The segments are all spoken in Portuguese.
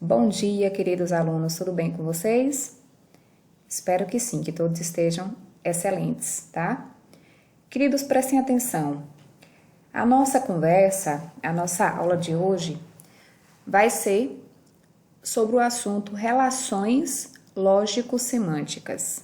Bom dia, queridos alunos, tudo bem com vocês? Espero que sim, que todos estejam excelentes, tá? Queridos, prestem atenção. A nossa conversa, a nossa aula de hoje vai ser sobre o assunto relações lógico-semânticas.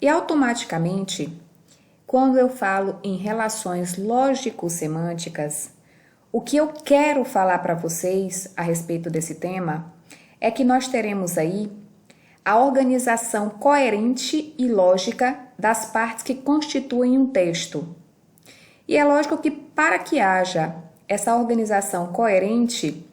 E automaticamente, quando eu falo em relações lógico-semânticas, o que eu quero falar para vocês a respeito desse tema é que nós teremos aí a organização coerente e lógica das partes que constituem um texto. E é lógico que para que haja essa organização coerente,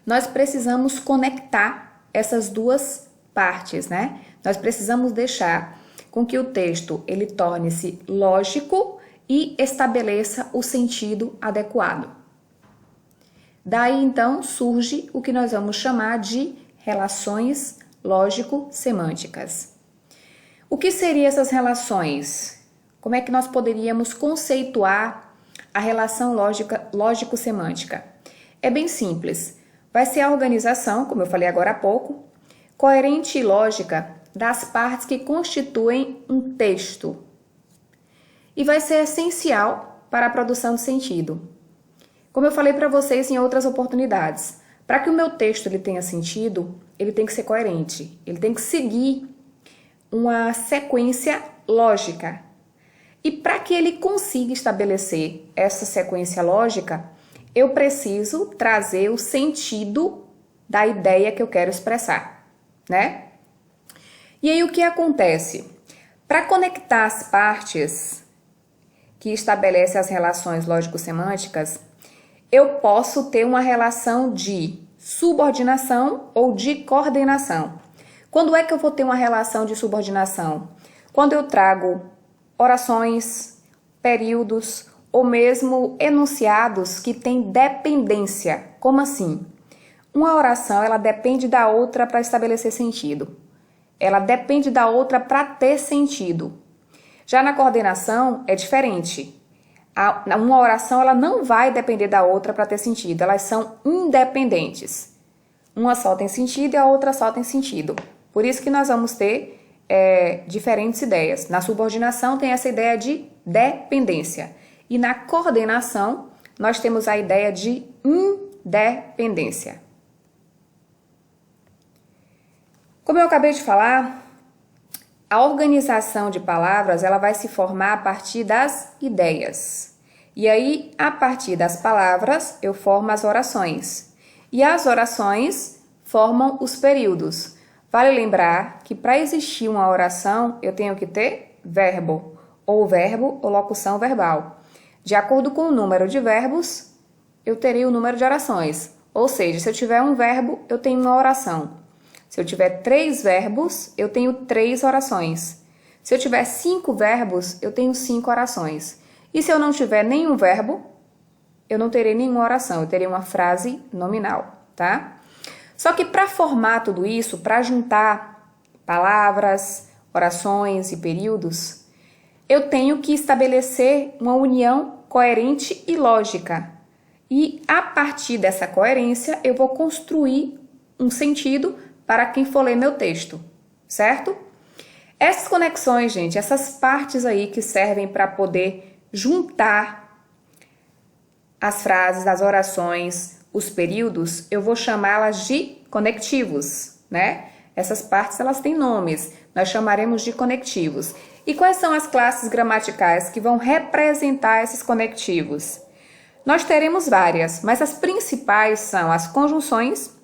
nós precisamos conectar essas duas partes, né? Nós precisamos deixar com que o texto ele torne-se lógico e estabeleça o sentido adequado. Daí, então, surge o que nós vamos chamar de relações lógico-semânticas. O que seriam essas relações? Como é que nós poderíamos conceituar a relação lógico-semântica? É bem simples. Vai ser a organização, como eu falei agora há pouco, coerente e lógica das partes que constituem um texto. E vai ser essencial para a produção de sentido. Como eu falei para vocês em outras oportunidades, para que o meu texto ele tenha sentido, ele tem que ser coerente, ele tem que seguir uma sequência lógica. E para que ele consiga estabelecer essa sequência lógica, eu preciso trazer o sentido da ideia que eu quero expressar, né? E aí o que acontece? Para conectar as partes que estabelecem as relações lógico-semânticas, eu posso ter uma relação de subordinação ou de coordenação. Quando é que eu vou ter uma relação de subordinação? Quando eu trago orações, períodos ou mesmo enunciados que têm dependência. Como assim? Uma oração, ela depende da outra para estabelecer sentido. Ela depende da outra para ter sentido. Já na coordenação é diferente. Uma oração ela não vai depender da outra para ter sentido, elas são independentes. Uma só tem sentido e a outra só tem sentido. Por isso que nós vamos ter diferentes ideias. Na subordinação tem essa ideia de dependência. E na coordenação nós temos a ideia de independência. Como eu acabei de falar, a organização de palavras ela vai se formar a partir das ideias. E aí, a partir das palavras, eu formo as orações. E as orações formam os períodos. Vale lembrar que para existir uma oração, eu tenho que ter verbo ou locução verbal. De acordo com o número de verbos, eu terei o número de orações. Ou seja, se eu tiver um verbo, eu tenho uma oração. Se eu tiver 3 verbos, eu tenho 3 orações. Se eu tiver 5 verbos, eu tenho 5 orações. E se eu não tiver nenhum verbo, eu não terei nenhuma oração, eu terei uma frase nominal, tá? Só que para formar tudo isso, para juntar palavras, orações e períodos, eu tenho que estabelecer uma união coerente e lógica. E a partir dessa coerência, eu vou construir um sentido para quem for ler meu texto, certo? Essas conexões, gente, essas partes aí que servem para poder juntar as frases, as orações, os períodos, eu vou chamá-las de conectivos, né? Essas partes, elas têm nomes, nós chamaremos de conectivos. E quais são as classes gramaticais que vão representar esses conectivos? Nós teremos várias, mas as principais são as conjunções,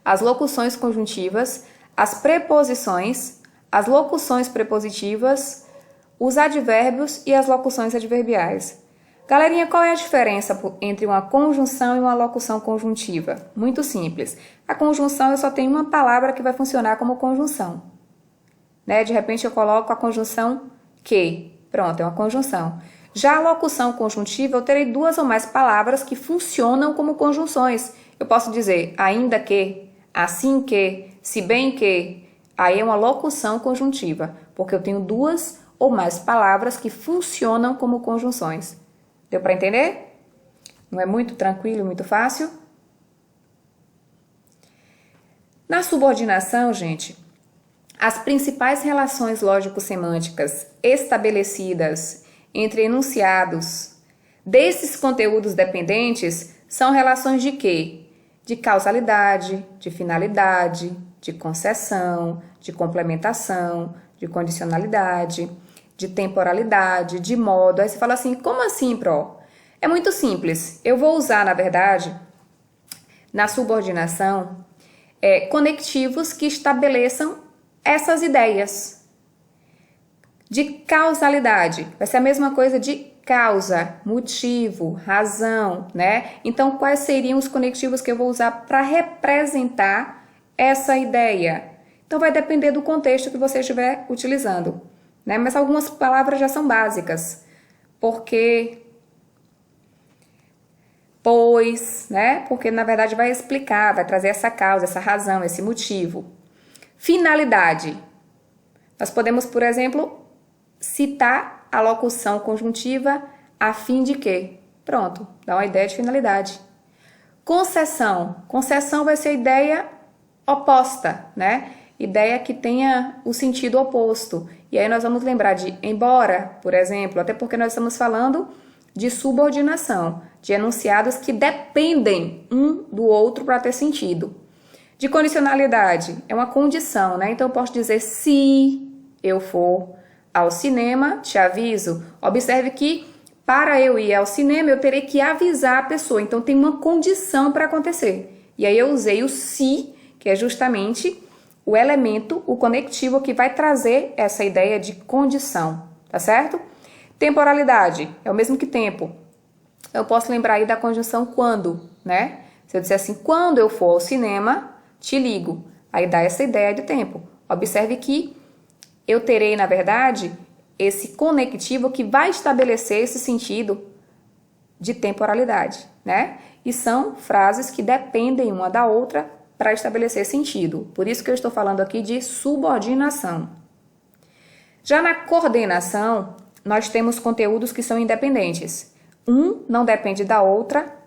as locuções conjuntivas, as preposições, as locuções prepositivas, os advérbios e as locuções adverbiais. Galerinha, qual é a diferença entre uma conjunção e uma locução conjuntiva? Muito simples. A conjunção eu só tenho uma palavra que vai funcionar como conjunção. Né? De repente eu coloco a conjunção que. Pronto, é uma conjunção. Já a locução conjuntiva eu terei 2 ou mais palavras que funcionam como conjunções. Eu posso dizer ainda que, assim que, se bem que. Aí é uma locução conjuntiva, porque eu tenho 2 ou mais palavras que funcionam como conjunções. Deu para entender? Não é muito tranquilo, muito fácil? Na subordinação, gente, as principais relações lógico-semânticas estabelecidas entre enunciados desses conteúdos dependentes são relações de quê? De causalidade, de finalidade, de concessão, de complementação, de condicionalidade, de temporalidade, de modo. Aí você fala assim, como assim, Pro? É muito simples. Eu vou usar, na verdade, na subordinação, conectivos que estabeleçam essas ideias. De causalidade, vai ser a mesma coisa de causa, motivo, razão, né? Então, quais seriam os conectivos que eu vou usar para representar essa ideia? Então, vai depender do contexto que você estiver utilizando, né? Mas algumas palavras já são básicas. Porque, pois, né? Porque, na verdade, vai explicar, vai trazer essa causa, essa razão, esse motivo. Finalidade. Nós podemos, por exemplo, citar a locução conjuntiva a fim de quê? Pronto, dá uma ideia de finalidade. Concessão. Concessão vai ser a ideia oposta, né? Ideia que tenha o sentido oposto. E aí nós vamos lembrar de embora, por exemplo, até porque nós estamos falando de subordinação, de enunciados que dependem um do outro para ter sentido. De condicionalidade, é uma condição, né? Então eu posso dizer se eu for ao cinema, te aviso. Observe que para eu ir ao cinema eu terei que avisar a pessoa, então tem uma condição para acontecer. E aí eu usei o se, que é justamente o elemento, o conectivo que vai trazer essa ideia de condição, tá certo? Temporalidade, é o mesmo que tempo. Eu posso lembrar aí da conjunção quando, né? Se eu disser assim, quando eu for ao cinema, te ligo. Aí dá essa ideia de tempo. Observe que eu terei, na verdade, esse conectivo que vai estabelecer esse sentido de temporalidade, né? E são frases que dependem uma da outra para estabelecer sentido. Por isso que eu estou falando aqui de subordinação. Já na coordenação, nós temos conteúdos que são independentes. Um não depende da outra.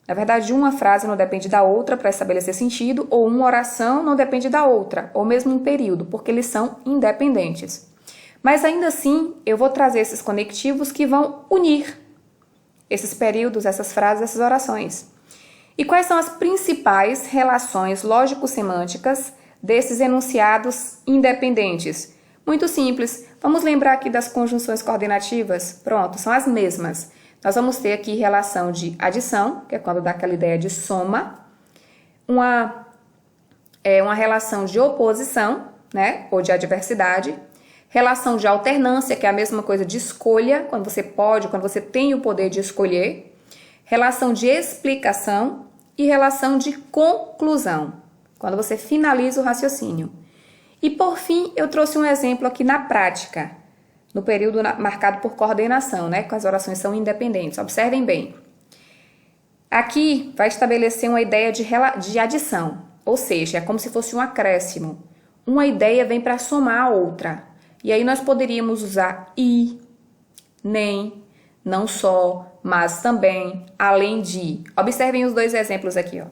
Na verdade, uma frase não depende da outra para estabelecer sentido, ou uma oração não depende da outra, ou mesmo um período, porque eles são independentes. Mas ainda assim, eu vou trazer esses conectivos que vão unir esses períodos, essas frases, essas orações. E quais são as principais relações lógico-semânticas desses enunciados independentes? Muito simples. Vamos lembrar aqui das conjunções coordenativas? Pronto, são as mesmas. Nós vamos ter aqui relação de adição, que é quando dá aquela ideia de soma, uma relação de oposição, né, ou de adversidade, relação de alternância, que é a mesma coisa de escolha, quando você pode, quando você tem o poder de escolher, relação de explicação e relação de conclusão, quando você finaliza o raciocínio. E por fim, eu trouxe um exemplo aqui na prática, no período marcado por coordenação, né, que as orações são independentes. Observem bem. Aqui vai estabelecer uma ideia de adição, ou seja, é como se fosse um acréscimo. Uma ideia vem para somar a outra. E aí nós poderíamos usar e, nem, não só, mas também, além de. Observem os dois exemplos aqui, ó.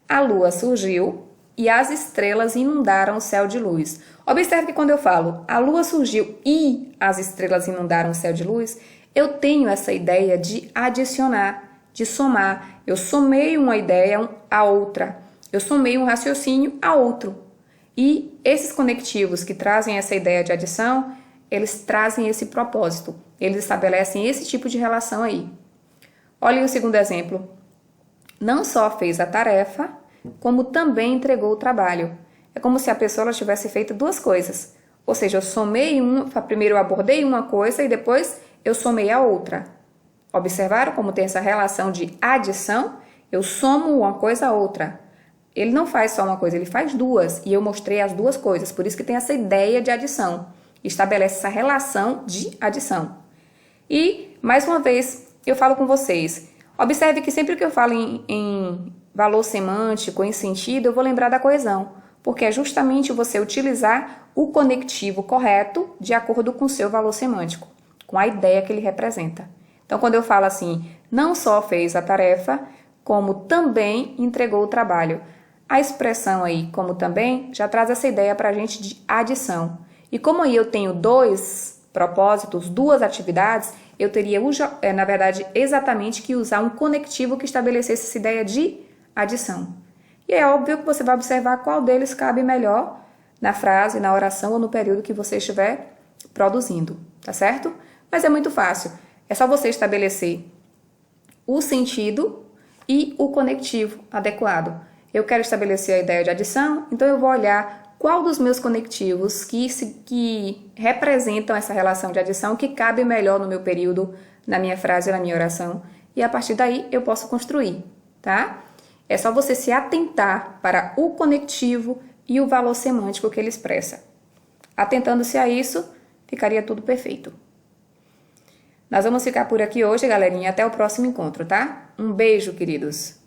A lua surgiu e as estrelas inundaram o céu de luz. Observe que quando eu falo a lua surgiu e as estrelas inundaram o céu de luz, eu tenho essa ideia de adicionar, de somar. Eu somei uma ideia a outra. Eu somei um raciocínio a outro. E esses conectivos que trazem essa ideia de adição, eles trazem esse propósito. Eles estabelecem esse tipo de relação aí. Olhem o segundo exemplo. Não só fez a tarefa, como também entregou o trabalho. É como se a pessoa tivesse feito duas coisas. Ou seja, eu somei primeiro eu abordei uma coisa e depois eu somei a outra. Observaram como tem essa relação de adição? Eu somo uma coisa a outra. Ele não faz só uma coisa, ele faz duas. E eu mostrei as duas coisas. Por isso que tem essa ideia de adição. Estabelece essa relação de adição. E, mais uma vez, eu falo com vocês. Observe que sempre que eu falo em valor semântico, em sentido, eu vou lembrar da coesão. Porque é justamente você utilizar o conectivo correto de acordo com o seu valor semântico, com a ideia que ele representa. Então, quando eu falo assim, não só fez a tarefa, como também entregou o trabalho. A expressão aí, como também, já traz essa ideia para a gente de adição. E como aí eu tenho dois propósitos, duas atividades, eu teria, na verdade, exatamente que usar um conectivo que estabelecesse essa ideia de adição. E é óbvio que você vai observar qual deles cabe melhor na frase, na oração ou no período que você estiver produzindo, tá certo? Mas é muito fácil. É só você estabelecer o sentido e o conectivo adequado. Eu quero estabelecer a ideia de adição, então eu vou olhar qual dos meus conectivos que representam essa relação de adição que cabe melhor no meu período, na minha frase ou na minha oração, e a partir daí eu posso construir, tá? É só você se atentar para o conectivo e o valor semântico que ele expressa. Atentando-se a isso, ficaria tudo perfeito. Nós vamos ficar por aqui hoje, galerinha. Até o próximo encontro, tá? Um beijo, queridos!